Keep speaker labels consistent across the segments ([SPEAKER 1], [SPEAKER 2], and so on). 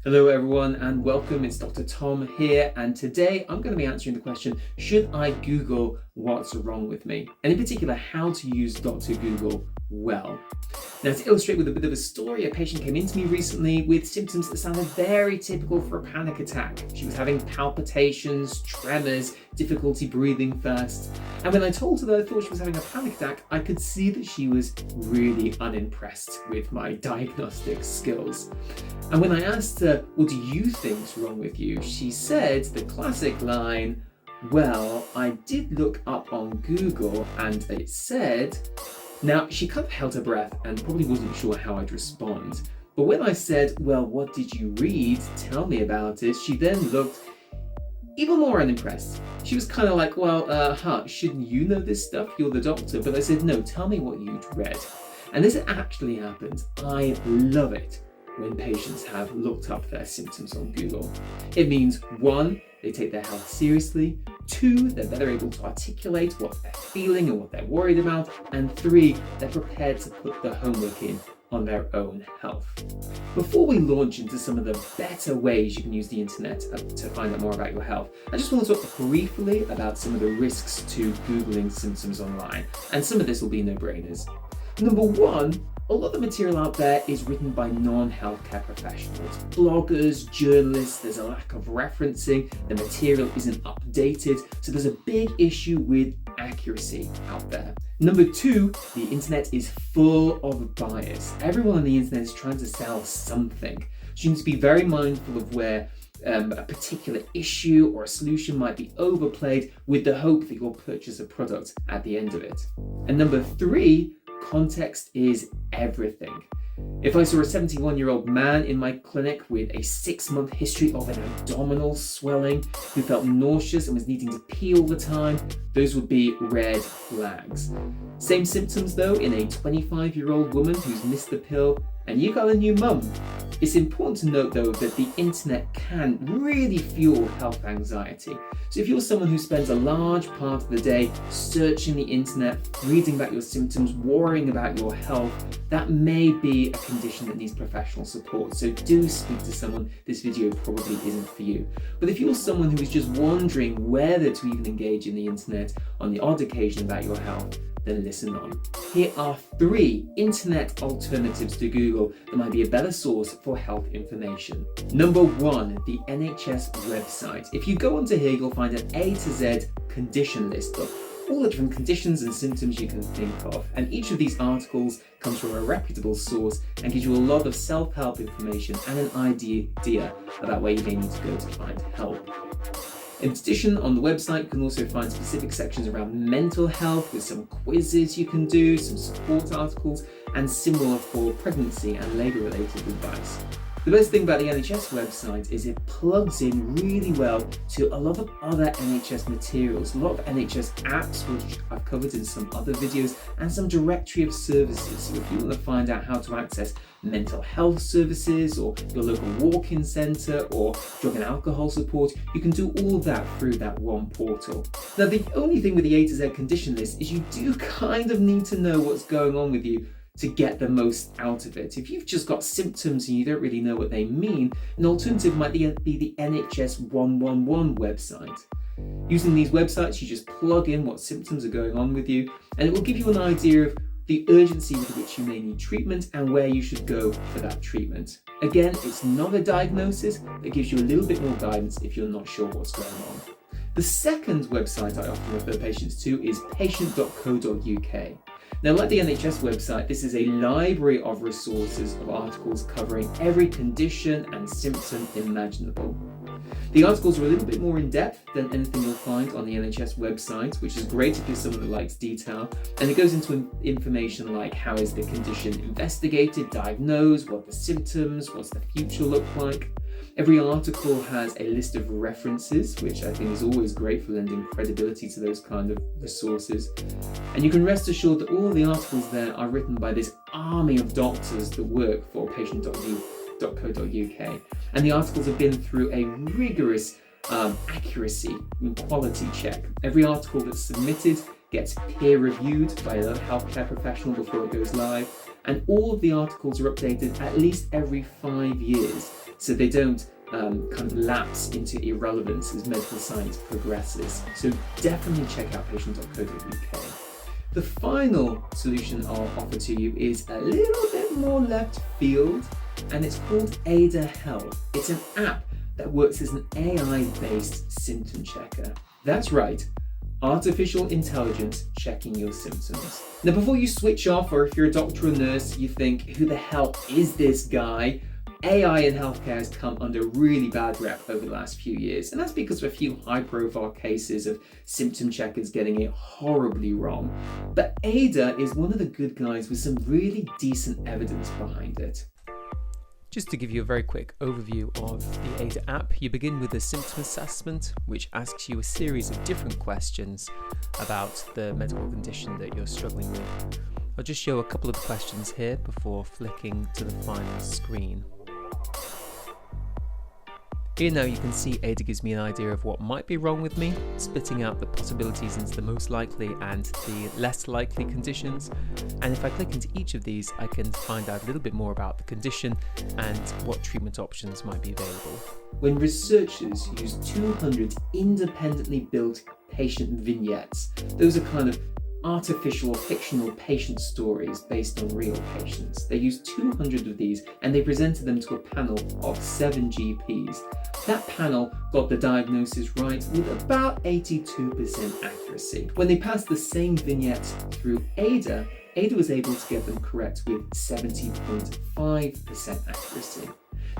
[SPEAKER 1] Hello everyone and welcome, it's Dr. Tom here, and today I'm going to be answering the question, should I Google what's wrong with me? And in particular, how to use Dr. Google well. Now, to illustrate with a bit of a story, a patient came into me recently with symptoms that sounded very typical for a panic attack. She was having palpitations, tremors, difficulty breathing fast. And when I told her that I thought she was having a panic attack, I could see that she was really unimpressed with my diagnostic skills. And when I asked her, what do you think's wrong with you? She said the classic line, well, I did look up on Google and it said. Now, she kind of held her breath and probably wasn't sure how I'd respond. But when I said, well, what did you read? Tell me about it. She then looked even more unimpressed. She was kind of like, well, shouldn't you know this stuff? You're the doctor. But I said, no, tell me what you'd read. And this actually happens. I love it when patients have looked up their symptoms on Google. It means 1, they take their health seriously, 2, they're better able to articulate what they're feeling and what they're worried about, and 3, they're prepared to put the homework in on their own health. Before we launch into some of the better ways you can use the internet to find out more about your health, I just want to talk briefly about some of the risks to Googling symptoms online, and some of this will be no-brainers. Number 1, a lot of the material out there is written by non-healthcare professionals, bloggers, journalists. There's a lack of referencing, the material isn't updated, so there's a big issue with accuracy out there. Number 2, the internet is full of bias. Everyone on the internet is trying to sell something. So you need to be very mindful of where a particular issue or a solution might be overplayed with the hope that you'll purchase a product at the end of it. And number 3, context is everything. If I saw a 71-year-old man in my clinic with a 6-month history of an abdominal swelling who felt nauseous and was needing to pee all the time, those would be red flags. Same symptoms though in a 25-year-old woman who's missed the pill and you got a new mum. It's important to note though that the internet can really fuel health anxiety. So if you're someone who spends a large part of the day searching the internet, reading about your symptoms, worrying about your health, that may be a condition that needs professional support. So do speak to someone. This video probably isn't for you. But if you're someone who is just wondering whether to even engage in the internet on the odd occasion about your health, then listen on. Here are 3 internet alternatives to Google that might be a better source for health information. Number 1, the NHS website. If you go onto here, you'll find an A to Z condition list of all the different conditions and symptoms you can think of. And each of these articles comes from a reputable source and gives you a lot of self-help information and an idea about where you may need to go to find help. In addition, on the website, you can also find specific sections around mental health with some quizzes you can do, some support articles, and similar for pregnancy and labour-related advice. The best thing about the NHS website is it plugs in really well to a lot of other NHS materials, a lot of NHS apps, which I've covered in some other videos, and some directory of services. So if you want to find out how to access mental health services or your local walk-in centre or drug and alcohol support, you can do all of that through that one portal. Now, the only thing with the A to Z condition list is you do kind of need to know what's going on with you to get the most out of it. If you've just got symptoms and you don't really know what they mean, an alternative might be the NHS 111 website. Using these websites, you just plug in what symptoms are going on with you, and it will give you an idea of the urgency with which you may need treatment and where you should go for that treatment. Again, it's not a diagnosis, but it gives you a little bit more guidance if you're not sure what's going on. The second website I often refer patients to is patient.info. Now, like the NHS website, this is a library of resources of articles covering every condition and symptom imaginable. The articles are a little bit more in depth than anything you'll find on the NHS website, which is great if you're someone that likes detail, and it goes into information like how is the condition investigated, diagnosed, what are the symptoms, what's the future look like. Every article has a list of references, which I think is always great for lending credibility to those kind of resources. And you can rest assured that all the articles there are written by this army of doctors that work for patient.co.uk. And the articles have been through a rigorous accuracy and quality check. Every article that's submitted gets peer reviewed by a healthcare professional before it goes live. And all of the articles are updated at least every 5 years. so they don't kind of lapse into irrelevance as medical science progresses. So definitely check out patient.co.uk. The final solution I'll offer to you is a little bit more left field, and it's called Ada Health. It's an app that works as an AI-based symptom checker. That's right, artificial intelligence checking your symptoms. Now, before you switch off, or if you're a doctor or nurse, you think, who the hell is this guy? AI in healthcare has come under really bad rep over the last few years, and that's because of a few high-profile cases of symptom checkers getting it horribly wrong. But Ada is one of the good guys with some really decent evidence behind it.
[SPEAKER 2] Just to give you a very quick overview of the Ada app, you begin with a symptom assessment, which asks you a series of different questions about the medical condition that you're struggling with. I'll just show a couple of the questions here before flicking to the final screen. Here now you can see Ada gives me an idea of what might be wrong with me, splitting out the possibilities into the most likely and the less likely conditions. And if I click into each of these, I can find out a little bit more about the condition and what treatment options might be available.
[SPEAKER 1] When researchers use 200 independently built patient vignettes, those are kind of artificial or fictional patient stories based on real patients. They used 200 of these and they presented them to a panel of 7 GPs. That panel got the diagnosis right with about 82% accuracy. When they passed the same vignettes through Ada, Ada was able to get them correct with 70.5% accuracy.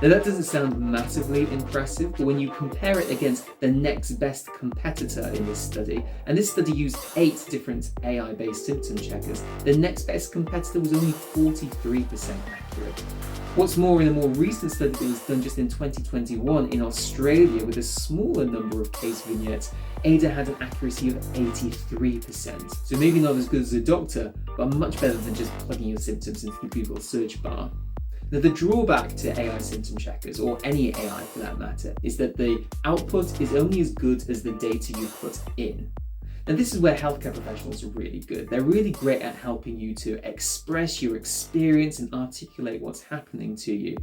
[SPEAKER 1] Now that doesn't sound massively impressive, but when you compare it against the next best competitor in this study, and this study used 8 different AI-based symptom checkers, the next best competitor was only 43% accurate. What's more, in a more recent study that was done just in 2021 in Australia with a smaller number of case vignettes, Ada had an accuracy of 83%. So maybe not as good as a doctor, but much better than just plugging your symptoms into the Google search bar. Now, the drawback to AI symptom checkers, or any AI for that matter, is that the output is only as good as the data you put in. Now, this is where healthcare professionals are really good. They're really great at helping you to express your experience and articulate what's happening to you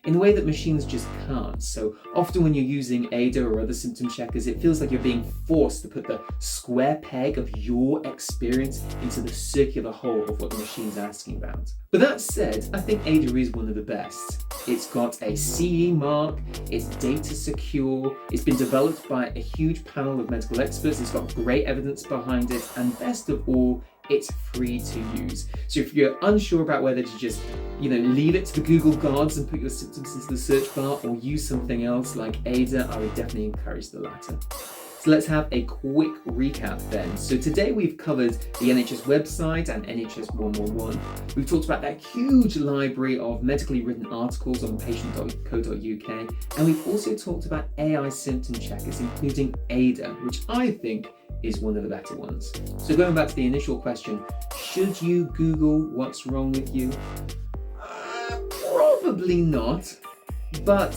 [SPEAKER 1] in a way that machines just can't. So often when you're using Ada or other symptom checkers, it feels like you're being forced to put the square peg of your experience into the circular hole of what the machine's asking about. But that said, I think Ada is one of the best. It's got a CE mark, it's data secure, it's been developed by a huge panel of medical experts, it's got great evidence behind it, and best of all, it's free to use. So if you're unsure about whether to just, leave it to the Google gods and put your symptoms into the search bar or use something else like Ada, I would definitely encourage the latter. So let's have a quick recap then. So today we've covered the NHS website and NHS 111. We've talked about that huge library of medically written articles on patient.co.uk, and we've also talked about AI symptom checkers, including Ada, which I think is one of the better ones. So going back to the initial question, should you Google what's wrong with you? Probably not, but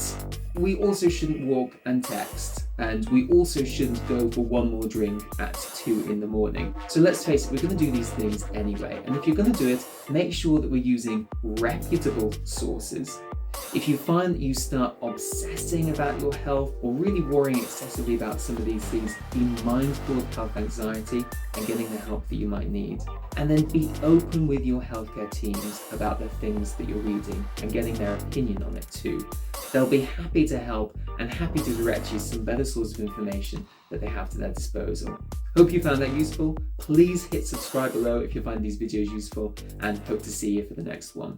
[SPEAKER 1] we also shouldn't walk and text, and we also shouldn't go for one more drink at 2 in the morning. So let's face it, we're going to do these things anyway, and if you're going to do it, make sure that we're using reputable sources. If you find that you start obsessing about your health or really worrying excessively about some of these things, be mindful of health anxiety and getting the help that you might need. And then be open with your healthcare teams about the things that you're reading and getting their opinion on it too. They'll be happy to help and happy to direct you to some better source of information that they have to their disposal. Hope you found that useful. Please hit subscribe below if you find these videos useful, and hope to see you for the next one.